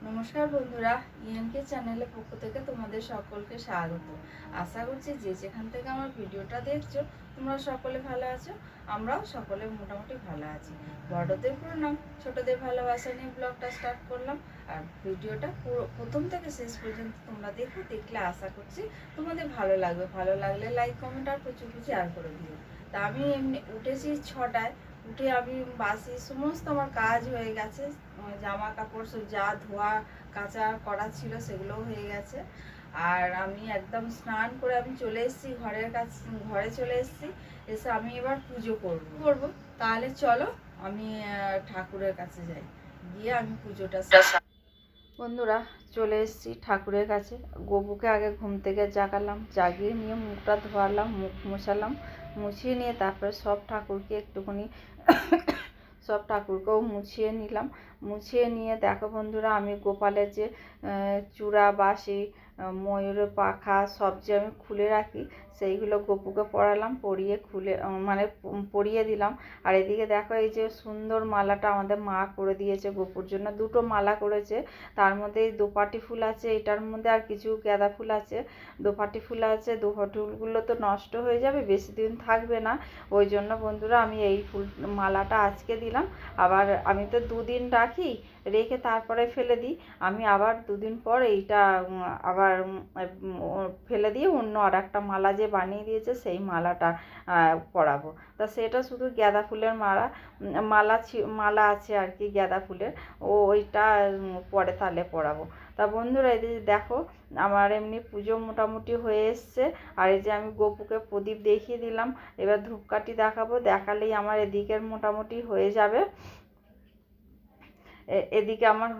নমস্কার বন্ধুরা, ইএনকে চ্যানেলের পক্ষ থেকে তোমাদের সকলকে স্বাগত। আশা করছি যে যেখান থেকে আমার ভিডিওটা দেখছো তোমরা সকলে ভালো আছো। আমরাও সকলে মোটামুটি ভালো আছি। বড়দের প্রণাম, ছোটদের ভালোবাসা নিয়ে ব্লগটা স্টার্ট করলাম। আর ভিডিওটা পুরো প্রথম থেকে শেষ পর্যন্ত তোমরা দেখলে আশা করছি তোমাদের ভালো লাগবে। ভালো লাগলে লাইক কমেন্ট আর প্রচুর শেয়ার করে দিও। তা আমি এমনি উঠেছি 6টায়। উঠে আমি বাসি সমস্ত আমার কাজ হয়ে গেছে। জামা কাপড় সব যা ধোয়া কাচা করা ছিল সেগুলোও হয়ে গেছে। আর আমি একদম স্নান করে আমি চলে এসেছি ঘরে চলে এসেছি। এসে আমি এবার পুজো করব। তাহলে চলো আমি ঠাকুরের কাছে যাই, গিয়ে আমি পুজোটা। বন্ধুরা, চলে এসেছি ঠাকুরের কাছে। গপুকে আগে ঘুম থেকে জাগালাম, জাগিয়ে নিয়ে মুখটা ধোয়ালাম, মুখ মোছালাম, মুছিয়ে নিয়ে তারপরে সব ঠাকুরকেও মুছিয়ে নিলাম। মুছিয়ে নিয়ে দেখো বন্ধুরা, আমি গোপালের যে চূড়া বাঁশি ময়ূরের পাখা সব যে আমি খুলে রাখি সেইগুলো গপুকে পরালাম, পরিয়ে দিলাম। আর এদিকে দেখো, এই যে সুন্দর মালাটা আমাদের মা করে দিয়েছে গপুর জন্য। দুটো মালা করেছে, তার মধ্যে দোপাটি ফুল আছে, এটার মধ্যে আর কিছু গাঁদা ফুল আছে, দোপাটি ফুল আছে। দোপাটি ফুলগুলো তো নষ্ট হয়ে যাবে, বেশি দিন থাকবে না। ওই জন্য বন্ধুরা আমি এই মালাটা আজকে দিলাম। আবার আমি তো 2 দিন রাখি, রেখে তারপরে ফেলে দিই। আমি আবার 2 দিন পর এইটা আবার ফেলে দিয়ে অন্য আর একটা মালা যে বানিয়ে দিয়েছে সেই মালাটা পরাবো। তা সেটা শুধু গাঁদা ফুলের মালা আছে আর কি, গাঁদা ফুলের। ওইটা পরে তাহলে পরাবো। তা বন্ধুরা, এই যে দেখো আমার এমনি পুজো মোটামুটি হয়ে এসছে। আর এই যে আমি গপুকে প্রদীপ দেখিয়ে দিলাম। এবার ধূপকাঠি দেখাবো, দেখালেই আমার এদিকের মোটামুটি হয়ে যাবে। এদিকে আমার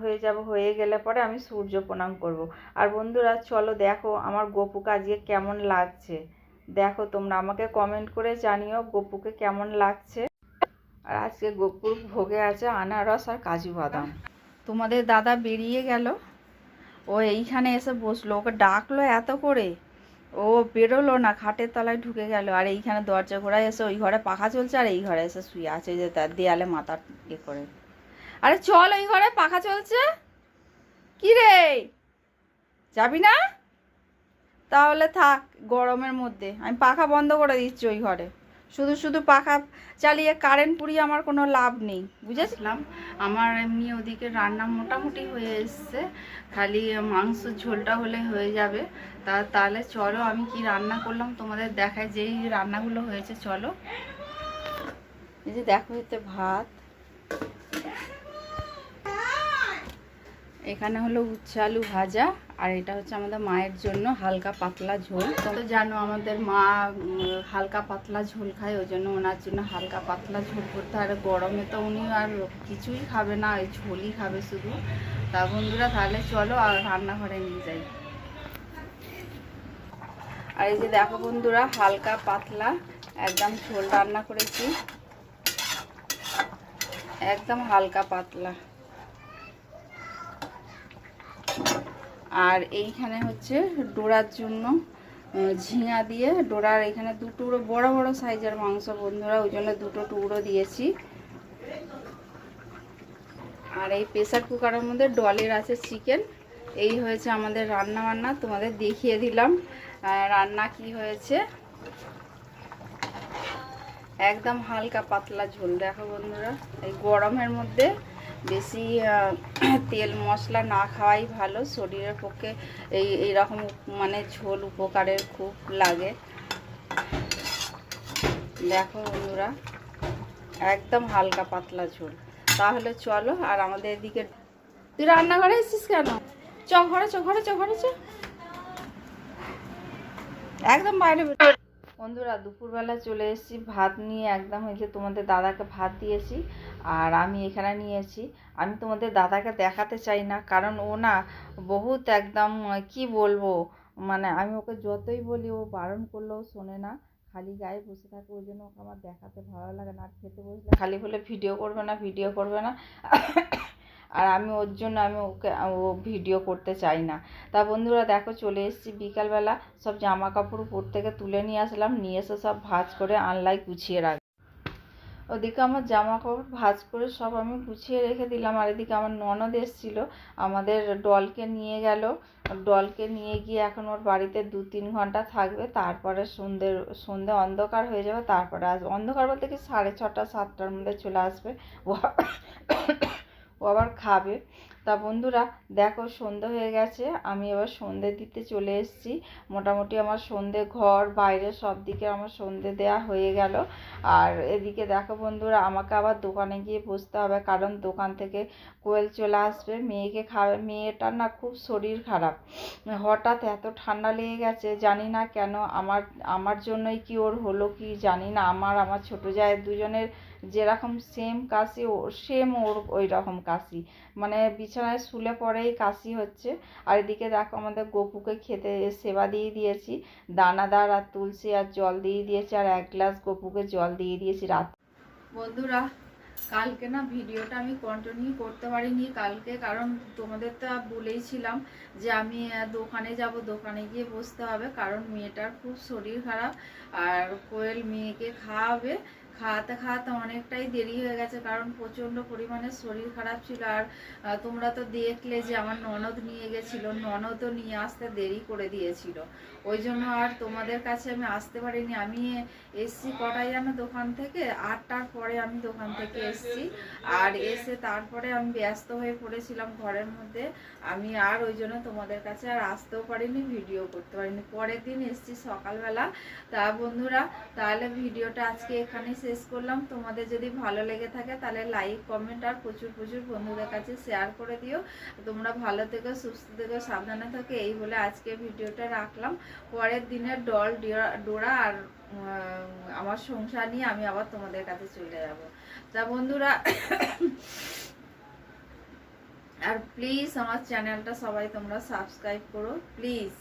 হয়ে গেলে পরে আমি সূর্য প্রণাম করব। আর বন্ধুরা চলো দেখো আমার গপুকে আজকে কেমন লাগছে। দেখো তোমরা আমাকে কমেন্ট করে জানিও গপুকে কেমন লাগছে। আর আজকে গপুর ভোগে আছে আনারস আর কাজু বাদাম। তোমাদের দাদা বেরিয়ে গেল, ও এইখানে এসে বসলো। ওকে ডাকলো এত করে, ও বেরোলো না, খাটের তলায় ঢুকে গেল। আর এইখানে দরজা ঘোড়ায় এসে ওই ঘরে পাখা চলছে আর এই ঘরে এসে শুয়ে আছে, যে তার দেয়ালে মাথা করে। আরে চল, ওই ঘরে পাখা চলছে। কি রে, যাবি না? তাহলে থাক, গরমের মধ্যে আমি পাখা বন্ধ করে দিচ্ছি। ওই ঘরে শুধু শুধু পাখা চালিয়ে কারেন্ট পুড়িয়ে আমার কোনো লাভ নেই, বুঝেছিলাম। আমার এমনি ওদিকে রান্না মোটামুটি হয়ে এসছে, খালি মাংস ঝোলটা হলে হয়ে যাবে। তাহলে চলো আমি কি রান্না করলাম তোমাদের দেখাই, যেই রান্নাগুলো হয়েছে। চলো, এই যে দেখো, এতে ভাত, এখানে হলো উচ্ছে আলু ভাজা, আর এটা হচ্ছে আমাদের মায়ের জন্য হালকা পাতলা ঝোল। তো জানো আমাদের মা হালকা পাতলা ঝোল খায়, ওই জন্য ওনার জন্য হালকা পাতলা ঝোল করতে। আর গরমে তো উনি আর কিছুই খাবে না, ওই ঝোলই খাবে শুধু। তা বন্ধুরা তাহলে চলো আর রান্নাঘরে নিয়ে যাই। আর এই যে দেখো বন্ধুরা, হালকা পাতলা একদম ঝোল রান্না করেছি, একদম হালকা পাতলা। আর এইখানে হচ্ছে ডোরার জন্য ঝিঙা দিয়ে, ডোরার এখানে 2 টুকরো বড় বড় সাইজের মাংস বন্ধুরা, ওই জন্য 2 টুকরো দিয়েছি। আর এই প্রেসার কুকারের মধ্যে ডলের আছে চিকেন। এই হয়েছে আমাদের রান্না বান্না, তোমাদের দেখিয়ে দিলাম রান্না কি হয়েছে। একদম হালকা পাতলা ঝোল। দেখো বন্ধুরা, এই গরমের মধ্যে বেশি তেল মশলা না খাওয়াই ভালো, শরীরের পক্ষে এইরকম মানে ঝোল উপকারের খুব লাগে। দেখো বন্ধুরা, একদম হালকা পাতলা ঝোল। তাহলে চলো, আর আমাদের এদিকে তুই রান্নাঘরে এসেছিস কেন? চ ঘরে চ। একদম বাইরে। বন্ধুরা দুপুরবেলা চলে এসেছি ভাত নিয়ে, একদম এই যে তোমাদের দাদাকে ভাত দিয়েছি আর আমি এখানে নিয়েছি। আমি তোমাদের দাদাকে দেখাতে চাই না, কারণ ও না বহুত একদম কি বলবো, মানে আমি ওকে যতই বলি ও বারণ করলেও শোনে না, খালি গায়ে বসে থাকে। ওই জন্য ওকে আমার দেখাতে ভালো লাগে না। আর খেতে বসলে খালি বলে ভিডিও করবে না আর আমি ওর জন্য ও ভিডিও করতে চাই না। তা বন্ধুরা দেখো, চলে এসেছি বিকালবেলা, সব জামা কাপড় উপর থেকে তুলে নিয়ে আসলাম, নিয়ে এসে সব ভাঁজ করে আনলাই গুছিয়ে রাখ। ওদিকে আমার জামা কাপড় ভাঁজ করে সব আমি গুছিয়ে রেখে দিলাম। আর এদিকে আমার ননদ এসেছিলো, আমাদের ডলকে নিয়ে গেল। ডলকে নিয়ে গিয়ে এখন ওর বাড়িতে 2-3 ঘন্টা থাকবে, তারপরে সন্ধে অন্ধকার হয়ে যাবে, তারপরে আসবে। অন্ধকার বলতে কি 6:30-7টার মধ্যে চলে আসবে। ও ও আবার খাবে। তা বন্ধুরা দেখো সন্ধে হয়ে গেছে, আমি এবার সন্ধে দিতে চলে এসেছি। মোটামুটি আমার সন্ধে ঘর বাইরে সব দিকে আমার সন্ধে দেয়া হয়ে গেল। আর এদিকে দেখো বন্ধুরা আমাকে আবার দোকানে গিয়ে বসতে হবে, কারণ দোকান থেকে কোয়েল চলে আসবে, মেয়েকে খাবে। মেয়েটার না খুব শরীর খারাপ, হঠাৎ এত ঠান্ডা লেগে গেছে, জানি না কেন। আমার আমার জন্যই কি ওর হলো কি জানি না। আমার ছোটো জায়ের দুজনের যেরকম সেম কাশি, সেম ওর ওই রকম কাশি, মানে বিছানায় শুলে পরেই কাশি হচ্ছে। আর এদিকে দেখো আমাদের গপুকে খেতে সেবা দিয়ে দিয়েছি, দানাদার আর তুলসী আর জল দিয়ে দিয়েছি, আর 1 গ্লাস গপুকে জল দিয়ে দিয়েছি রাত। বন্ধুরা কালকে না ভিডিওটা আমি কন্টিনিউ করতে পারিনি কালকে, কারণ তোমাদের তো বলেইছিলাম যে আমি দোকানে যাব, দোকানে গিয়ে বসতে হবে, কারণ মেয়েটার খুব শরীর খারাপ। আর কোয়েল মেয়েকে খাওয়াতে খাওয়াতে অনেকটাই দেরি হয়ে গেছে, কারণ প্রচণ্ড পরিমাণে শরীর খারাপ ছিল। আর তোমরা তো দেখলে যে আমার ননদ নিয়ে গেছিলো, ননদও নিয়ে আসতে দেরি করে দিয়েছিল, ওই জন্য আর তোমাদের কাছে আমি আসতে পারিনি। আমি এসছি কটায় জানো দোকান থেকে, 8টার পরে আমি দোকান থেকে এসছি। আর এসে তারপরে আমি ব্যস্ত হয়ে পড়েছিলাম ঘরের মধ্যে, আমি আর ওই জন্য তোমাদের কাছে আর আসতেও পারিনি, ভিডিও করতে পারিনি। পরের দিন এসছি সকালবেলা। তা বন্ধুরা তাহলে ভিডিওটা আজকে এখানে শেষ করলাম। তোমাদের যদি ভালো লেগে থাকে তাহলে লাইক কমেন্ট আর প্রচুর প্রচুর বন্ধুদের কাছে শেয়ার করে দিও। তোমরা ভালো থেকো, সুস্থ থেকো, সাবধানে থাকো, এই বলে আজকে ভিডিওটা রাখলাম। পরের দিনের ডল ডোরা আর আমার সংসার নিয়ে আমি আবার তোমাদের কাছে চলে যাব। তা বন্ধুরা আর প্লিজ আমার চ্যানেলটা সবাই তোমরা সাবস্ক্রাইব করো প্লিজ।